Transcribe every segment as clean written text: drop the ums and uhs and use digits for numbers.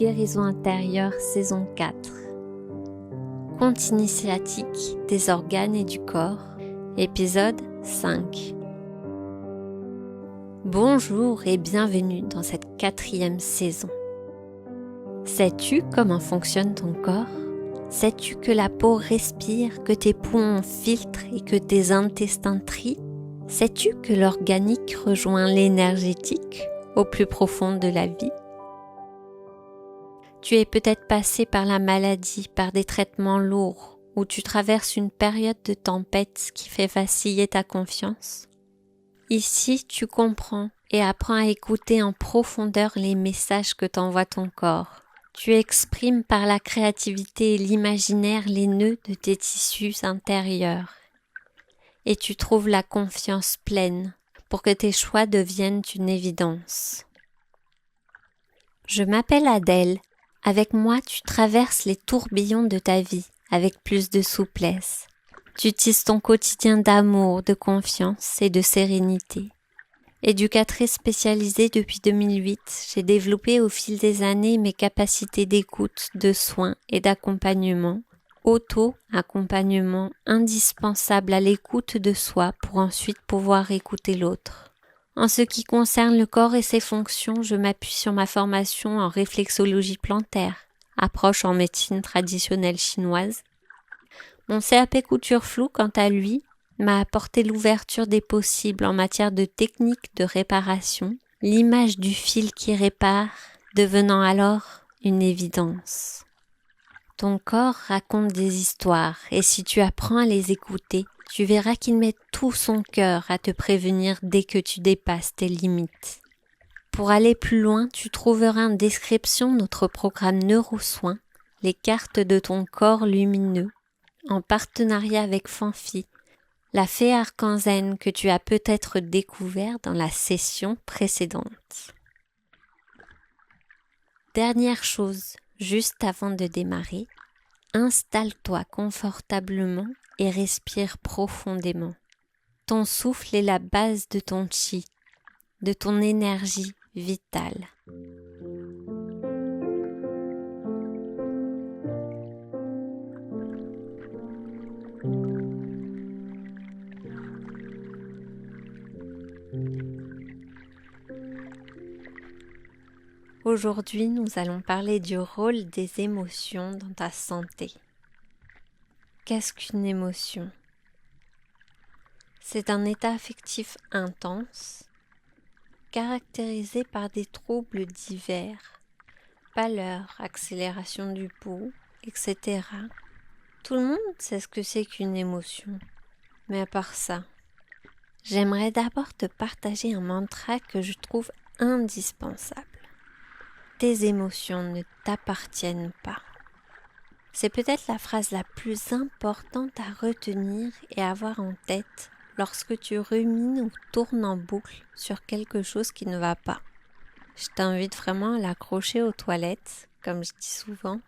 guérison intérieure, saison 4. Conte initiatique des organes et du corps, épisode 5. Bonjour et bienvenue dans cette 4e saison. Sais-tu comment fonctionne ton corps ? Sais-tu que la peau respire, que tes poumons filtrent et que tes intestins trient ? Sais-tu que l'organique rejoint l'énergétique au plus profond de la vie ? Tu es peut-être passé par la maladie, par des traitements lourds, ou tu traverses une période de tempête qui fait vaciller ta confiance. Ici, tu comprends et apprends à écouter en profondeur les messages que t'envoie ton corps. Tu exprimes par la créativité et l'imaginaire les nœuds de tes tissus intérieurs. Et tu trouves la confiance pleine pour que tes choix deviennent une évidence. Je m'appelle Adèle. Avec moi, tu traverses les tourbillons de ta vie avec plus de souplesse. Tu tisses ton quotidien d'amour, de confiance et de sérénité. Éducatrice spécialisée depuis 2008, j'ai développé au fil des années mes capacités d'écoute, de soins et d'accompagnement, auto-accompagnement indispensable à l'écoute de soi pour ensuite pouvoir écouter l'autre. En ce qui concerne le corps et ses fonctions, je m'appuie sur ma formation en réflexologie plantaire, approche en médecine traditionnelle chinoise. Mon CAP couture floue, quant à lui, m'a apporté l'ouverture des possibles en matière de techniques de réparation, l'image du fil qui répare, devenant alors une évidence. Ton corps raconte des histoires et si tu apprends à les écouter, tu verras qu'il met tout son cœur à te prévenir dès que tu dépasses tes limites. Pour aller plus loin, tu trouveras en description notre programme Neurosoins, les cartes de ton corps lumineux, en partenariat avec Fanfi, la fée arc-en-zen que tu as peut-être découvert dans la session précédente. Dernière chose, juste avant de démarrer, installe-toi confortablement et respire profondément. Ton souffle est la base de ton chi, de ton énergie vitale. Aujourd'hui, nous allons parler du rôle des émotions dans ta santé. Qu'est-ce qu'une émotion ? C'est un état affectif intense, caractérisé par des troubles divers, pâleur, accélération du pouls, etc. Tout le monde sait ce que c'est qu'une émotion, mais à part ça, j'aimerais d'abord te partager un mantra que je trouve indispensable. Tes émotions ne t'appartiennent pas. C'est peut-être la phrase la plus importante à retenir et à avoir en tête lorsque tu rumines ou tournes en boucle sur quelque chose qui ne va pas. Je t'invite vraiment à l'accrocher aux toilettes, comme je dis souvent,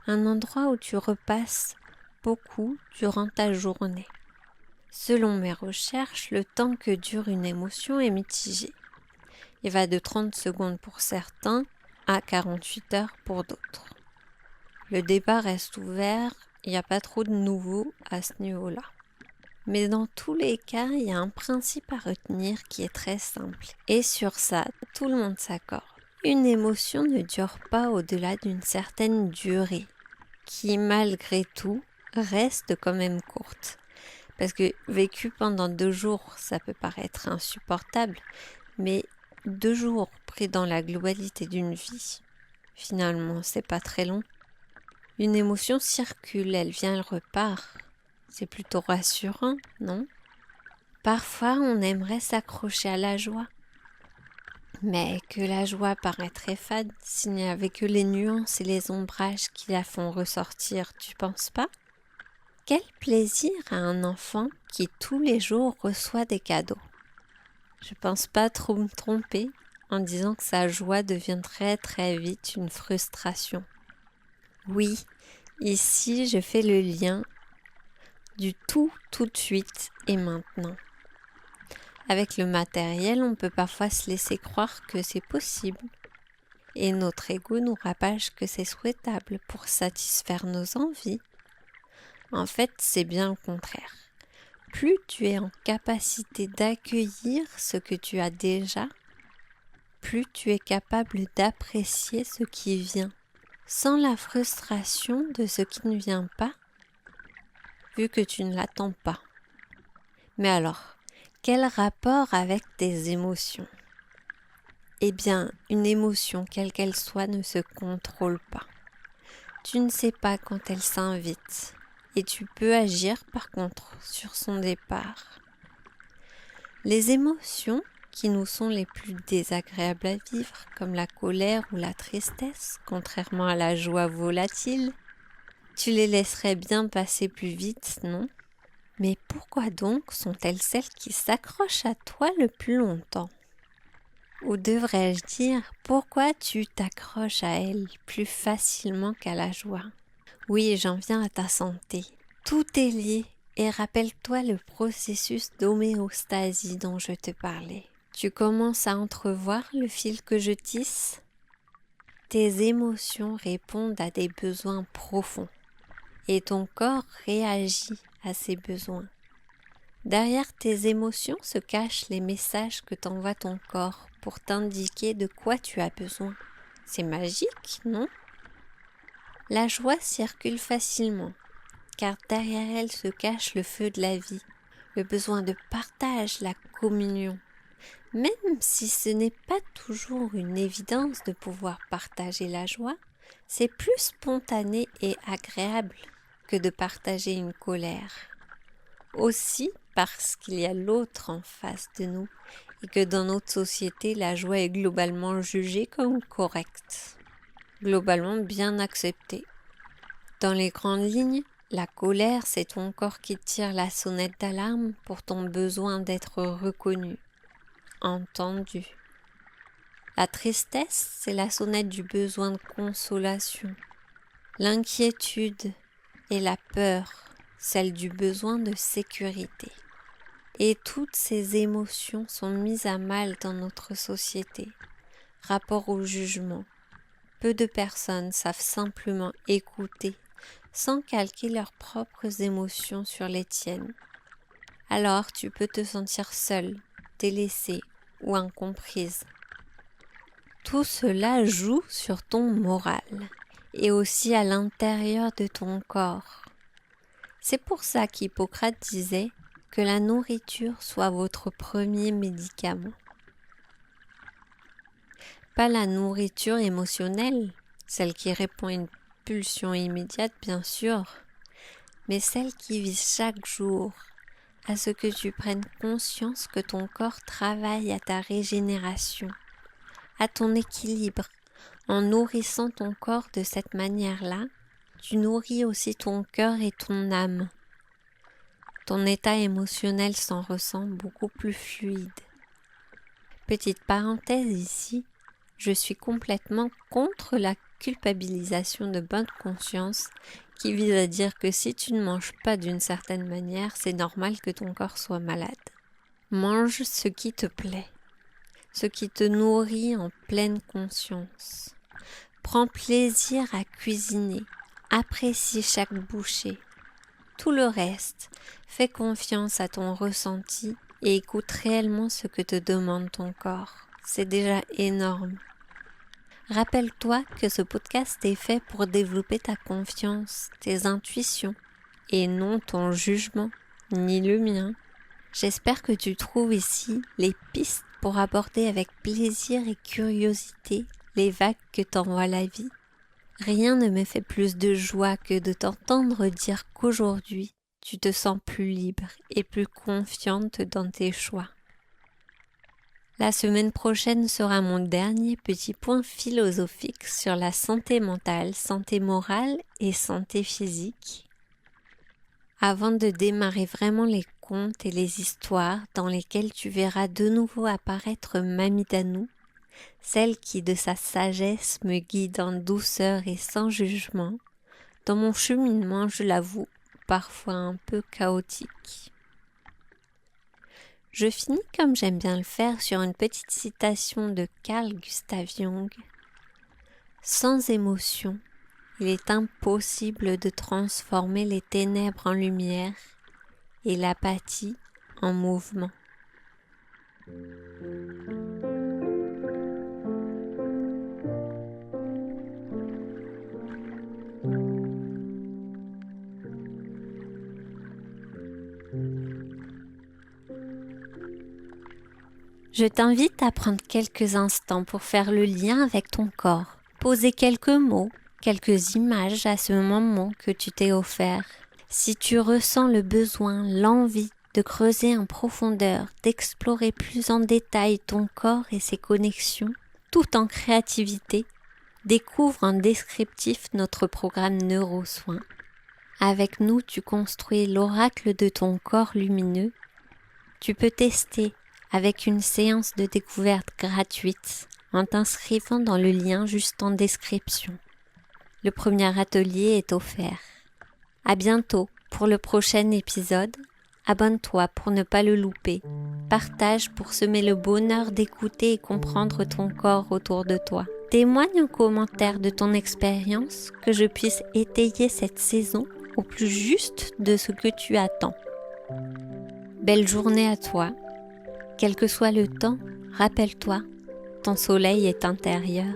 un endroit où tu repasses beaucoup durant ta journée. Selon mes recherches, le temps que dure une émotion est mitigé. Il va de 30 secondes pour certains à 48 heures pour d'autres. Le débat reste ouvert, il n'y a pas trop de nouveau à ce niveau-là. Mais dans tous les cas, il y a un principe à retenir qui est très simple. Et sur ça, tout le monde s'accorde. Une émotion ne dure pas au-delà d'une certaine durée, qui malgré tout reste quand même courte. Parce que vécu pendant 2 jours, ça peut paraître insupportable, mais 2 jours pris dans la globalité d'une vie, finalement, c'est pas très long. Une émotion circule, elle vient, elle repart. C'est plutôt rassurant, non ? Parfois, on aimerait s'accrocher à la joie. Mais que la joie paraît très fade s'il n'y avait que les nuances et les ombrages qui la font ressortir, tu penses pas ? Quel plaisir a un enfant qui tous les jours reçoit des cadeaux ? Je pense pas trop me tromper en disant que sa joie devient très très vite une frustration. Oui, ici je fais le lien du tout de suite et maintenant. Avec le matériel, on peut parfois se laisser croire que c'est possible. Et notre ego nous rabâche que c'est souhaitable pour satisfaire nos envies. En fait, c'est bien le contraire. Plus tu es en capacité d'accueillir ce que tu as déjà, plus tu es capable d'apprécier ce qui vient, sans la frustration de ce qui ne vient pas, vu que tu ne l'attends pas. Mais alors, quel rapport avec tes émotions ? Eh bien, une émotion, quelle qu'elle soit, ne se contrôle pas. Tu ne sais pas quand elle s'invite, et tu peux agir par contre sur son départ. Les émotions qui nous sont les plus désagréables à vivre, comme la colère ou la tristesse, contrairement à la joie volatile, tu les laisserais bien passer plus vite, non ? Mais pourquoi donc sont-elles celles qui s'accrochent à toi le plus longtemps ? Ou devrais-je dire, pourquoi tu t'accroches à elles plus facilement qu'à la joie ? Oui, j'en viens à ta santé. Tout est lié. Et rappelle-toi le processus d'homéostasie dont je te parlais. Tu commences à entrevoir le fil que je tisse ? Tes émotions répondent à des besoins profonds et ton corps réagit à ces besoins. Derrière tes émotions se cachent les messages que t'envoie ton corps pour t'indiquer de quoi tu as besoin. C'est magique, non ? La joie circule facilement, car derrière elle se cache le feu de la vie, le besoin de partage, la communion. Même si ce n'est pas toujours une évidence de pouvoir partager la joie, c'est plus spontané et agréable que de partager une colère. Aussi parce qu'il y a l'autre en face de nous et que dans notre société, la joie est globalement jugée comme correcte, globalement bien acceptée. Dans les grandes lignes, la colère, c'est ton corps qui tire la sonnette d'alarme pour ton besoin d'être reconnu, entendu. La tristesse, c'est la sonnette du besoin de consolation. L'inquiétude et la peur, celle du besoin de sécurité. Et toutes ces émotions sont mises à mal dans notre société. Rapport au jugement. Peu de personnes savent simplement écouter sans calquer leurs propres émotions sur les tiennes. Alors tu peux te sentir seule, délaissée ou incomprise. Tout cela joue sur ton moral et aussi à l'intérieur de ton corps. C'est pour ça qu'Hippocrate disait que la nourriture soit votre premier médicament. Pas la nourriture émotionnelle, celle qui répond à une pulsion immédiate bien sûr, mais celle qui vise chaque jour à ce que tu prennes conscience que ton corps travaille à ta régénération, à ton équilibre. En nourrissant ton corps de cette manière-là, tu nourris aussi ton cœur et ton âme. Ton état émotionnel s'en ressent beaucoup plus fluide. Petite parenthèse ici, je suis complètement contre la culpabilisation de bonne conscience qui vise à dire que si tu ne manges pas d'une certaine manière, c'est normal que ton corps soit malade. Mange ce qui te plaît, ce qui te nourrit en pleine conscience. Prends plaisir à cuisiner, apprécie chaque bouchée. Tout le reste, fais confiance à ton ressenti et écoute réellement ce que te demande ton corps. C'est déjà énorme. Rappelle-toi que ce podcast est fait pour développer ta confiance, tes intuitions, et non ton jugement, ni le mien. J'espère que tu trouves ici les pistes pour aborder avec plaisir et curiosité les vagues que t'envoie la vie. Rien ne me fait plus de joie que de t'entendre dire qu'aujourd'hui, tu te sens plus libre et plus confiante dans tes choix. La semaine prochaine sera mon dernier petit point philosophique sur la santé mentale, santé morale et santé physique. Avant de démarrer vraiment les contes et les histoires dans lesquelles tu verras de nouveau apparaître Mamie Danou, celle qui de sa sagesse me guide en douceur et sans jugement, dans mon cheminement, je l'avoue, parfois un peu chaotique. Je finis comme j'aime bien le faire sur une petite citation de Carl Gustav Jung. Sans émotion, il est impossible de transformer les ténèbres en lumière et l'apathie en mouvement. Je t'invite à prendre quelques instants pour faire le lien avec ton corps, poser quelques mots, quelques images à ce moment que tu t'es offert. Si tu ressens le besoin, l'envie de creuser en profondeur, d'explorer plus en détail ton corps et ses connexions, tout en créativité, découvre en descriptif notre programme Neurosoins. Avec nous, tu construis l'oracle de ton corps lumineux. Tu peux tester avec une séance de découverte gratuite en t'inscrivant dans le lien juste en description. Le premier atelier est offert. À bientôt pour le prochain épisode. Abonne-toi pour ne pas le louper. Partage pour semer le bonheur d'écouter et comprendre ton corps autour de toi. Témoigne en commentaire de ton expérience, que je puisse étayer cette saison au plus juste de ce que tu attends. Belle journée à toi. Quel que soit le temps, rappelle-toi, ton soleil est intérieur.